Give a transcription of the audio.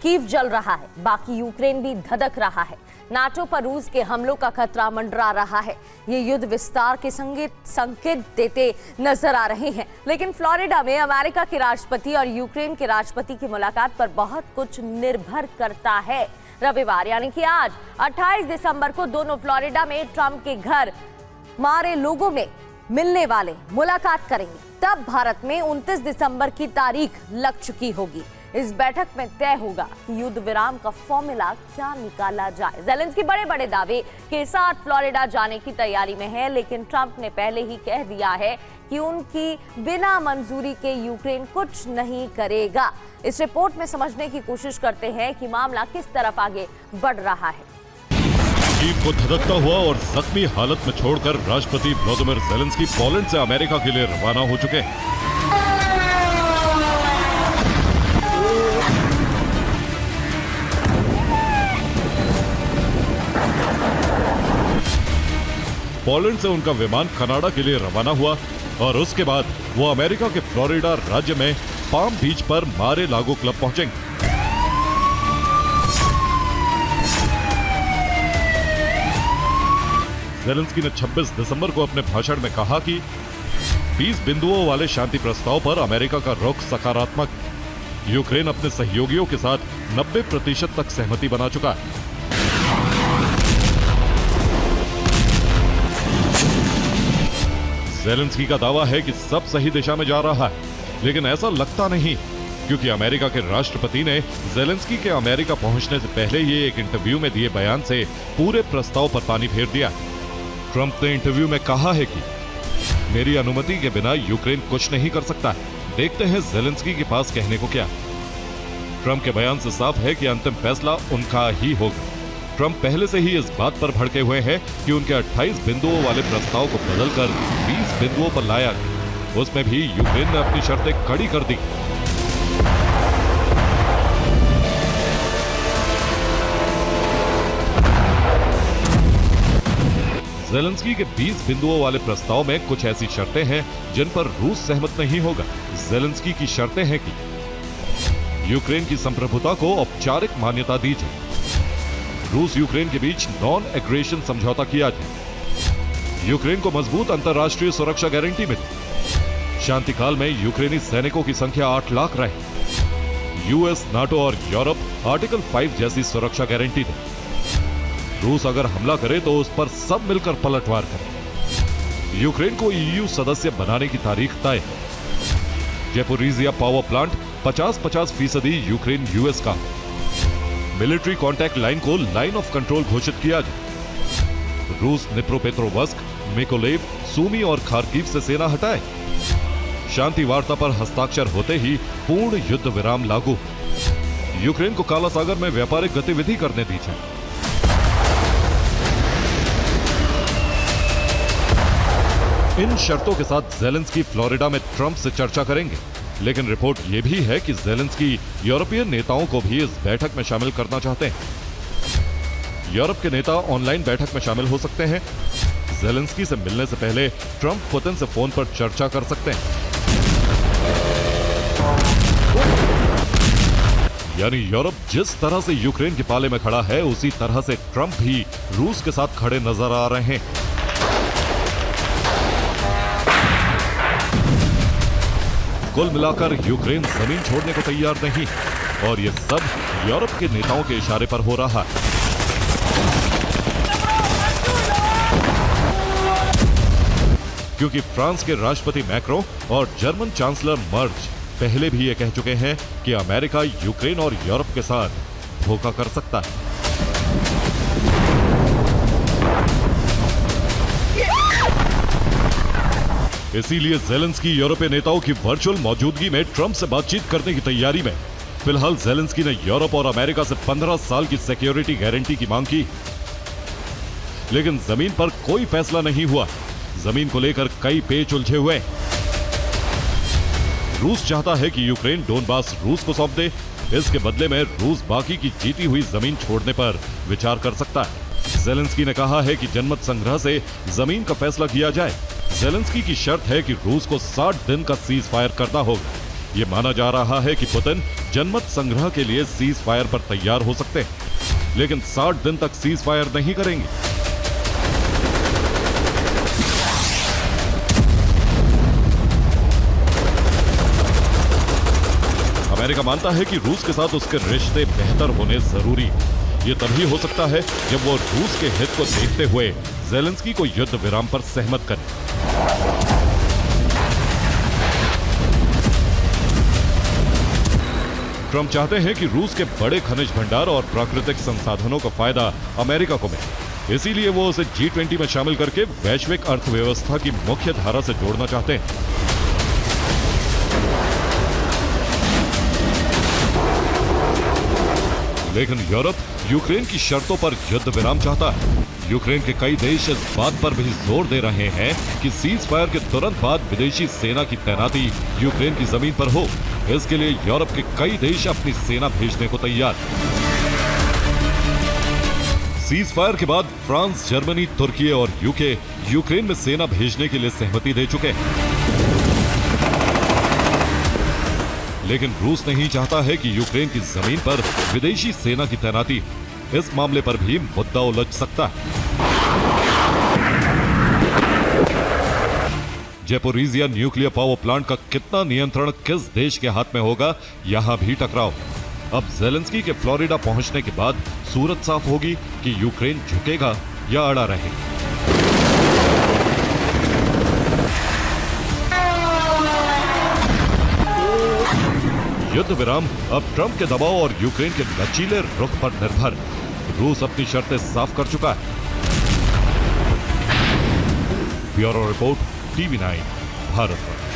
Kyiv जल रहा है, बाकी यूक्रेन भी धधक रहा है। नाटो पर रूस के हमलों का खतरा मंडरा रहा है। ये युद्ध विस्तार के संकेत देते नजर आ रहे हैं। लेकिन फ्लोरिडा में अमेरिका के राष्ट्रपति और यूक्रेन के राष्ट्रपति की मुलाकात पर बहुत कुछ निर्भर करता है। रविवार यानी कि आज 28 दिसंबर को दोनों फ्लोरिडा में ट्रंप के घर मारे लोगों में मिलने वाले, मुलाकात करेंगे। तब भारत में 29 दिसंबर की तारीख लग चुकी होगी। इस बैठक में तय होगा कि युद्ध विराम का फॉर्मूला क्या निकाला जाए। ज़ेलेंस्की बड़े बड़े दावे के साथ फ्लोरिडा जाने की तैयारी में है, लेकिन ट्रंप ने पहले ही कह दिया है कि उनकी बिना मंजूरी के यूक्रेन कुछ नहीं करेगा। इस रिपोर्ट में समझने की कोशिश करते हैं कि मामला किस तरफ आगे बढ़ रहा है। कीव को धधकता हुआ और जख्मी हालत में छोड़कर राष्ट्रपति व्लादिमीर ज़ेलेंस्की पोलैंड से अमेरिका के लिए रवाना हो चुके हैं। पोलैंड से उनका विमान कनाडा के लिए रवाना हुआ और उसके बाद वो अमेरिका के फ्लोरिडा राज्य में पाम बीच पर मारे लागो क्लब पहुंचेंगे। ज़ेलेंस्की ने 26 दिसंबर को अपने भाषण में कहा कि 20 बिंदुओं वाले शांति प्रस्ताव पर अमेरिका का रुख सकारात्मक है। यूक्रेन अपने सहयोगियों के साथ 90% तक सहमति बना चुका है। ज़ेलेंस्की का दावा है कि सब सही दिशा में जा रहा है, लेकिन ऐसा लगता नहीं, क्योंकि अमेरिका के राष्ट्रपति ने ज़ेलेंस्की के अमेरिका पहुंचने से पहले ही एक इंटरव्यू में दिए बयान से पूरे प्रस्ताव पर पानी फेर दिया। ट्रंप ने इंटरव्यू में कहा है कि मेरी अनुमति के बिना यूक्रेन कुछ नहीं कर सकता है। देखते हैं ज़ेलेंस्की के पास कहने को क्या। ट्रंप के बयान से साफ है कि अंतिम फैसला उनका ही होगा। ट्रंप पहले से ही इस बात पर भड़के हुए हैं कि उनके 28 बिंदुओं वाले प्रस्ताव को बदलकर 20 बिंदुओं पर लाया गया। उसमें भी यूक्रेन ने अपनी शर्तें कड़ी कर दी। ज़ेलेंस्की के 20 बिंदुओं वाले प्रस्ताव में कुछ ऐसी शर्तें हैं जिन पर रूस सहमत नहीं होगा। ज़ेलेंस्की की शर्तें हैं कि यूक्रेन की संप्रभुता को औपचारिक मान्यता दी जाए, रूस यूक्रेन के बीच नॉन एग्रेशन समझौता किया जाए, यूक्रेन को मजबूत अंतर्राष्ट्रीय सुरक्षा गारंटी मिले, शांति काल में यूक्रेनी सैनिकों की संख्या 8 लाख रहे, यूएस, नाटो और यूरोप आर्टिकल 5 जैसी सुरक्षा गारंटी दे, रूस अगर हमला करे तो उस पर सब मिलकर पलटवार करे, यूक्रेन को ईयू सदस्य बनाने की तारीख तय है, Zaporizhzhia power plant 50-50% Ukraine US का, मिलिट्री कॉन्टैक्ट लाइन को लाइन ऑफ कंट्रोल घोषित किया जाए, रूस निप्रोपेट्रोवस्क, मिकोलेव, सूमी और खार्किव से सेना हटाए, शांति वार्ता पर हस्ताक्षर होते ही पूर्ण युद्ध विराम लागू, यूक्रेन को काला सागर में व्यापारिक गतिविधि करने दी जाए। इन शर्तों के साथ ज़ेलेंस्की फ्लोरिडा में ट्रंप से चर्चा करेंगे, लेकिन रिपोर्ट यह भी है कि ज़ेलेंस्की यूरोपियन नेताओं को भी इस बैठक में शामिल करना चाहते हैं। यूरोप के नेता ऑनलाइन बैठक में शामिल हो सकते हैं। ज़ेलेंस्की से मिलने से पहले ट्रंप पुतिन से फोन पर चर्चा कर सकते हैं। यानी यूरोप जिस तरह से यूक्रेन के पाले में खड़ा है, उसी तरह से ट्रंप भी रूस के साथ खड़े नजर आ रहे हैं। कुल मिलाकर यूक्रेन जमीन छोड़ने को तैयार नहीं, और ये सब यूरोप के नेताओं के इशारे पर हो रहा है। क्योंकि फ्रांस के राष्ट्रपति मैक्रो और जर्मन चांसलर मर्ज पहले भी ये कह चुके हैं कि अमेरिका यूक्रेन और यूरोप के साथ धोखा कर सकता है। इसीलिए ज़ेलेंस्की यूरोपीय नेताओं की वर्चुअल मौजूदगी में ट्रंप से बातचीत करने की तैयारी में। फिलहाल ज़ेलेंस्की ने यूरोप और अमेरिका से 15 साल की सिक्योरिटी गारंटी की मांग की, लेकिन जमीन पर कोई फैसला नहीं हुआ। जमीन को लेकर कई पेच उलझे हुए। रूस चाहता है कि यूक्रेन डोनबास रूस को सौंप दे, इसके बदले में रूस बाकी की जीती हुई जमीन छोड़ने पर विचार कर सकता है। ज़ेलेंस्की ने कहा है कि जनमत संग्रह से जमीन का फैसला किया जाए। ज़ेलेंस्की की शर्त है कि रूस को 60 दिन का सीज फायर करना होगा। ये माना जा रहा है कि पुतिन जनमत संग्रह के लिए सीज फायर पर तैयार हो सकते हैं, लेकिन 60 दिन तक सीज फायर नहीं करेंगे। अमेरिका मानता है कि रूस के साथ उसके रिश्ते बेहतर होने जरूरी हैं। ये तभी हो सकता है जब वो रूस के हित को देखते हुए ज़ेलेंस्की को युद्ध विराम पर सहमत करे। ट्रंप चाहते हैं कि रूस के बड़े खनिज भंडार और प्राकृतिक संसाधनों का फायदा अमेरिका को मिले। इसीलिए वो उसे G20 में शामिल करके वैश्विक अर्थव्यवस्था की मुख्य धारा से जोड़ना चाहते हैं। लेकिन यूरोप यूक्रेन की शर्तों पर युद्ध विराम चाहता है। यूक्रेन के कई देश इस बात पर भी जोर दे रहे हैं कि सीज फायर के तुरंत बाद विदेशी सेना की तैनाती यूक्रेन की जमीन पर हो। इसके लिए यूरोप के कई देश अपनी सेना भेजने को तैयार हैं। सीज फायर के बाद फ्रांस, जर्मनी, तुर्की और यूके यूक्रेन में सेना भेजने के लिए सहमति दे चुके हैं। लेकिन रूस नहीं चाहता है कि यूक्रेन की जमीन पर विदेशी सेना की तैनाती। इस मामले पर भी मुद्दा उलझ सकता है। ज़ैपोरिज़िया न्यूक्लियर पावर प्लांट का कितना नियंत्रण किस देश के हाथ में होगा, यहां भी टकराव। अब ज़ेलेंस्की के फ्लोरिडा पहुंचने के बाद सूरत साफ होगी कि यूक्रेन झुकेगा या अड़ा रहेगा। युद्ध विराम अब ट्रंप के दबाव और यूक्रेन के लचीले रुख पर निर्भर। रूस अपनी शर्तें साफ कर चुका है। Bureau report, TV9 Bharat.